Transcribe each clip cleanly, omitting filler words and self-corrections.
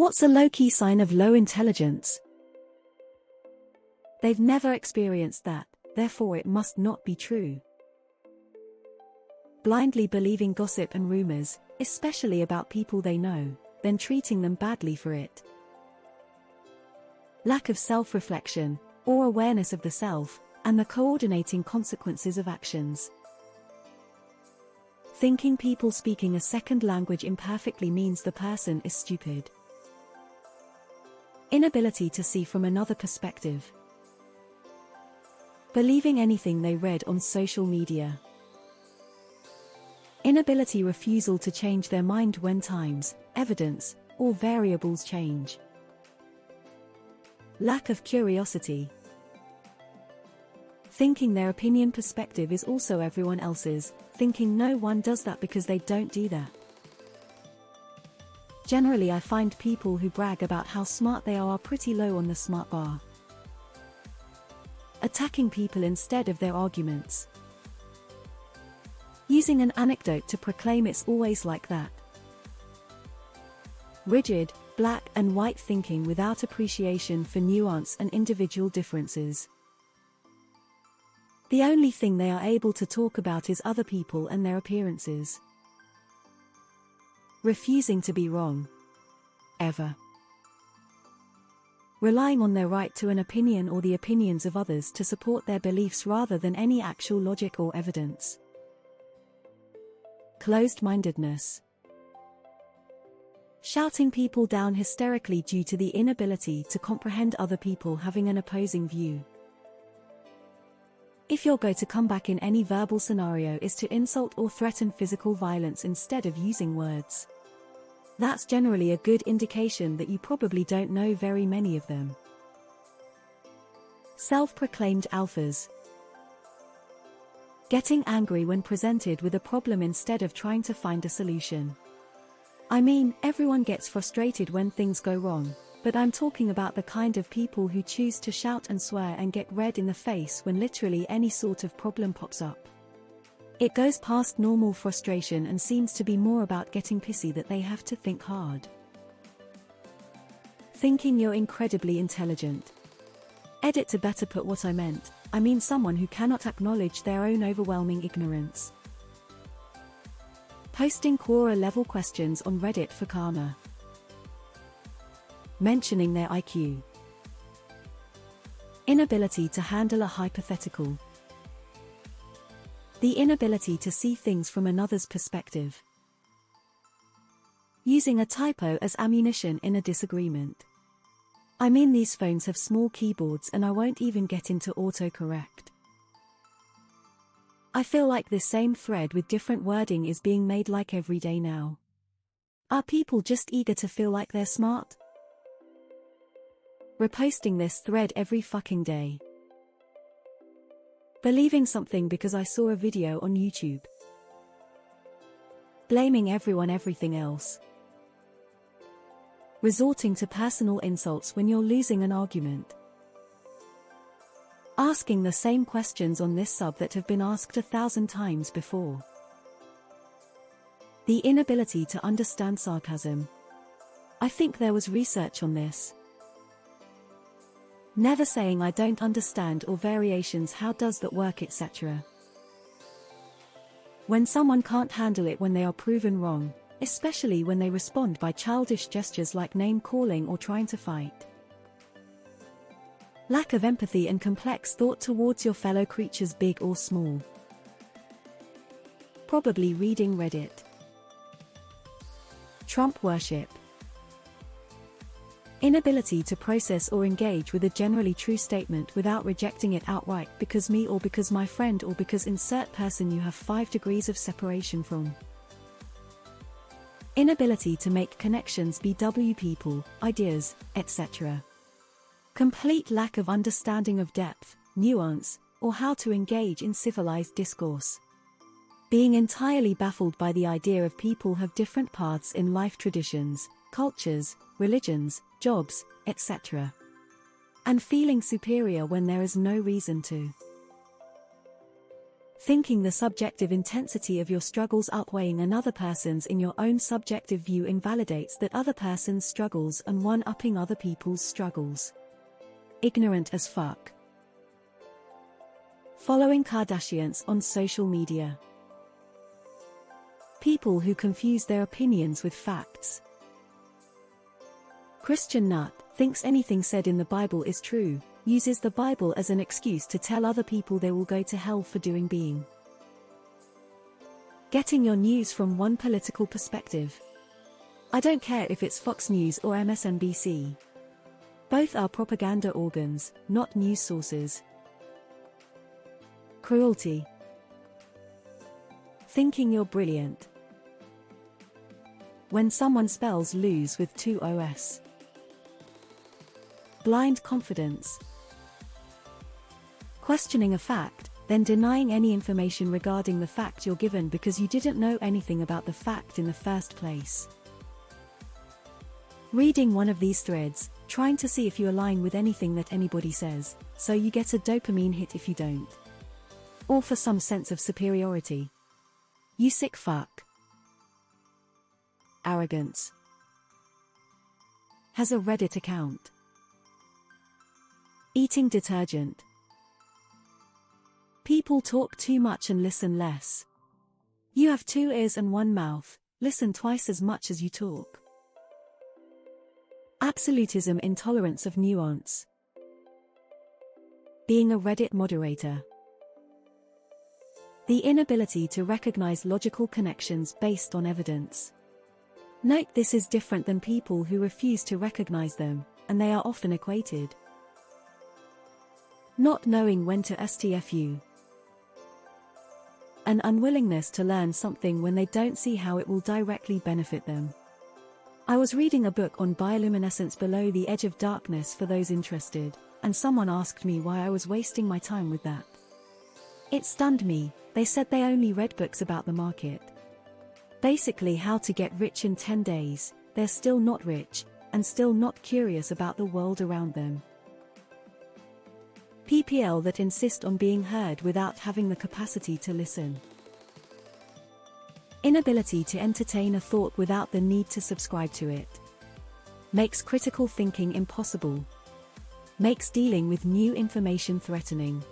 What's a low-key sign of low intelligence? They've never experienced that, therefore it must not be true. Blindly believing gossip and rumors, especially about people they know, then treating them badly for it. Lack of self-reflection, or awareness of the self, and the coordinating consequences of actions. Thinking people speaking a second language imperfectly means the person is stupid. Inability to see from another perspective. Believing anything they read on social media. Inability refusal to change their mind when times, evidence, or variables change. Lack of curiosity. Thinking their opinion perspective is also everyone else's, thinking no one does that because they don't do that. Generally, I find people who brag about how smart they are pretty low on the smart bar. Attacking people instead of their arguments. Using an anecdote to proclaim it's always like that. Rigid, black and white thinking without appreciation for nuance and individual differences. The only thing they are able to talk about is other people and their appearances. Refusing to be wrong. Ever. Relying on their right to an opinion or the opinions of others to support their beliefs rather than any actual logic or evidence. Closed-mindedness. Shouting people down hysterically due to the inability to comprehend other people having an opposing view. If your go-to comeback in any verbal scenario is to insult or threaten physical violence instead of using words, that's generally a good indication that you probably don't know very many of them. Self-proclaimed alphas. Getting angry when presented with a problem instead of trying to find a solution. I mean, everyone gets frustrated when things go wrong, but I'm talking about the kind of people who choose to shout and swear and get red in the face when literally any sort of problem pops up. It goes past normal frustration and seems to be more about getting pissy that they have to think hard. Thinking you're incredibly intelligent. Edit to better put what I meant. I mean someone who cannot acknowledge their own overwhelming ignorance. Posting Quora-level questions on Reddit for karma. Mentioning their IQ. Inability to handle a hypothetical. The inability to see things from another's perspective. Using a typo as ammunition in a disagreement. I mean, these phones have small keyboards and I won't even get into autocorrect. I feel like this same thread with different wording is being made like every day now. Are people just eager to feel like they're smart? Reposting this thread every fucking day. Believing something because I saw a video on YouTube. Blaming everyone everything else. Resorting to personal insults when you're losing an argument. Asking the same questions on this sub that have been asked 1,000 times before. The inability to understand sarcasm. I think there was research on this. Never saying I don't understand or variations how does that work etc. When someone can't handle it when they are proven wrong, especially when they respond by childish gestures like name-calling or trying to fight. Lack of empathy and complex thought towards your fellow creatures big or small. Probably reading Reddit. Trump worship. Inability to process or engage with a generally true statement without rejecting it outright because me or because my friend or because insert person you have 5 degrees of separation from. Inability to make connections BW people, ideas, etc. Complete lack of understanding of depth, nuance, or how to engage in civilized discourse. Being entirely baffled by the idea of people have different paths in life, traditions, cultures, religions, jobs, etc. And feeling superior when there is no reason to. Thinking the subjective intensity of your struggles outweighing another person's in your own subjective view invalidates that other person's struggles and one-upping other people's struggles. Ignorant as fuck. Following Kardashians on social media. People who confuse their opinions with facts. Christian nut, thinks anything said in the Bible is true, uses the Bible as an excuse to tell other people they will go to hell for doing being. Getting your news from one political perspective. I don't care if it's Fox News or MSNBC. Both are propaganda organs, not news sources. Cruelty. Thinking you're brilliant. When someone spells lose with two O's. Blind confidence. Questioning a fact, then denying any information regarding the fact you're given because you didn't know anything about the fact in the first place. Reading one of these threads, trying to see if you align with anything that anybody says, so you get a dopamine hit if you don't. Or for some sense of superiority. You sick fuck. Arrogance. Has a Reddit account. Eating detergent. People talk too much and listen less. You have two ears and one mouth, listen twice as much as you talk. Absolutism, intolerance of nuance. Being a Reddit moderator. The inability to recognize logical connections based on evidence. Note this is different than people who refuse to recognize them, and they are often equated. Not knowing when to STFU. An unwillingness to learn something when they don't see how it will directly benefit them. I was reading a book on bioluminescence below the edge of darkness for those interested, and someone asked me why I was wasting my time with that. It stunned me. They said they only read books about the market. Basically how to get rich in 10 days, they're still not rich, and still not curious about the world around them. PPL that insist on being heard without having the capacity to listen. Inability to entertain a thought without the need to subscribe to it. Makes critical thinking impossible. Makes dealing with new information threatening.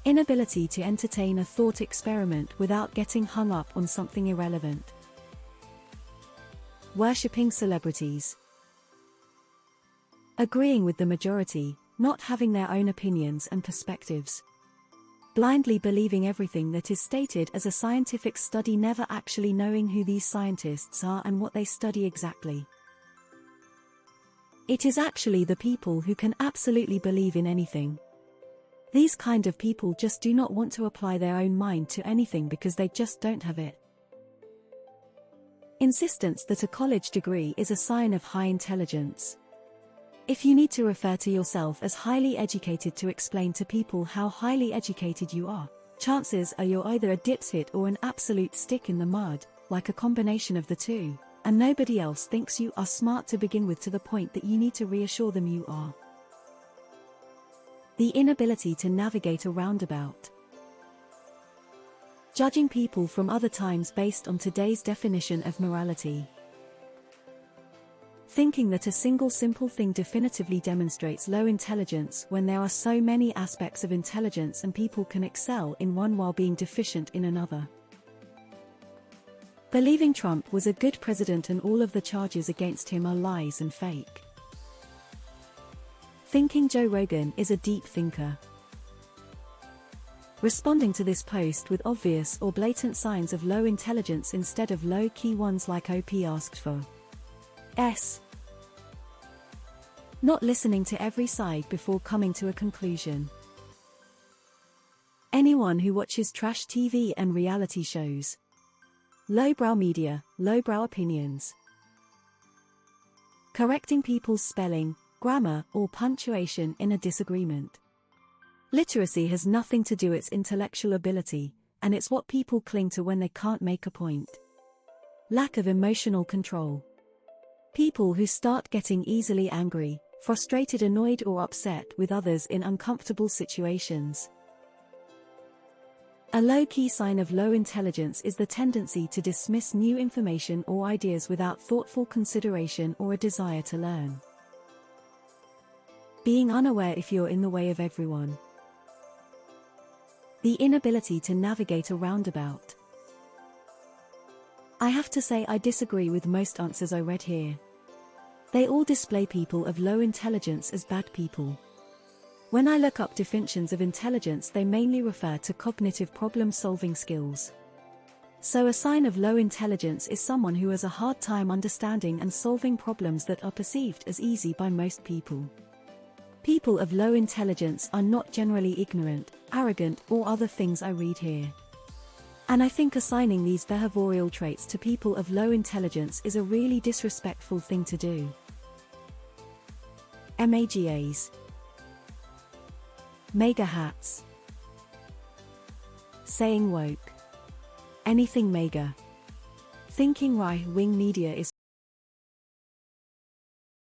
Inability to entertain a thought experiment without getting hung up on something irrelevant. Worshipping celebrities. Agreeing with the majority, not having their own opinions and perspectives. Blindly believing everything that is stated as a scientific study, never actually knowing who these scientists are and what they study exactly. It is actually the people who can absolutely believe in anything. These kind of people just do not want to apply their own mind to anything because they just don't have it. Insistence that a college degree is a sign of high intelligence. If you need to refer to yourself as highly educated to explain to people how highly educated you are, chances are you're either a dipshit or an absolute stick in the mud, like a combination of the two, and nobody else thinks you are smart to begin with to the point that you need to reassure them you are. The inability to navigate a roundabout. Judging people from other times based on today's definition of morality. Thinking that a single simple thing definitively demonstrates low intelligence when there are so many aspects of intelligence and people can excel in one while being deficient in another. Believing Trump was a good president and all of the charges against him are lies and fake. Thinking Joe Rogan is a deep thinker. Responding to this post with obvious or blatant signs of low intelligence instead of low-key ones like OP asked for. Not listening to every side before coming to a conclusion. Anyone who watches trash TV and reality shows. Lowbrow media, lowbrow opinions. Correcting people's spelling, grammar, or punctuation in a disagreement. Literacy has nothing to do with its intellectual ability, and it's what people cling to when they can't make a point. Lack of emotional control. People who start getting easily angry, frustrated, annoyed, or upset with others in uncomfortable situations. A low-key sign of low intelligence is the tendency to dismiss new information or ideas without thoughtful consideration or a desire to learn. Being unaware if you're in the way of everyone. The inability to navigate a roundabout. I have to say I disagree with most answers I read here. They all display people of low intelligence as bad people. When I look up definitions of intelligence, they mainly refer to cognitive problem-solving skills. So a sign of low intelligence is someone who has a hard time understanding and solving problems that are perceived as easy by most people. People of low intelligence are not generally ignorant, arrogant, or other things I read here. And I think assigning these behavioral traits to people of low intelligence is a really disrespectful thing to do. MAGAs. Mega hats. Saying woke. Anything mega. Thinking right-wing media is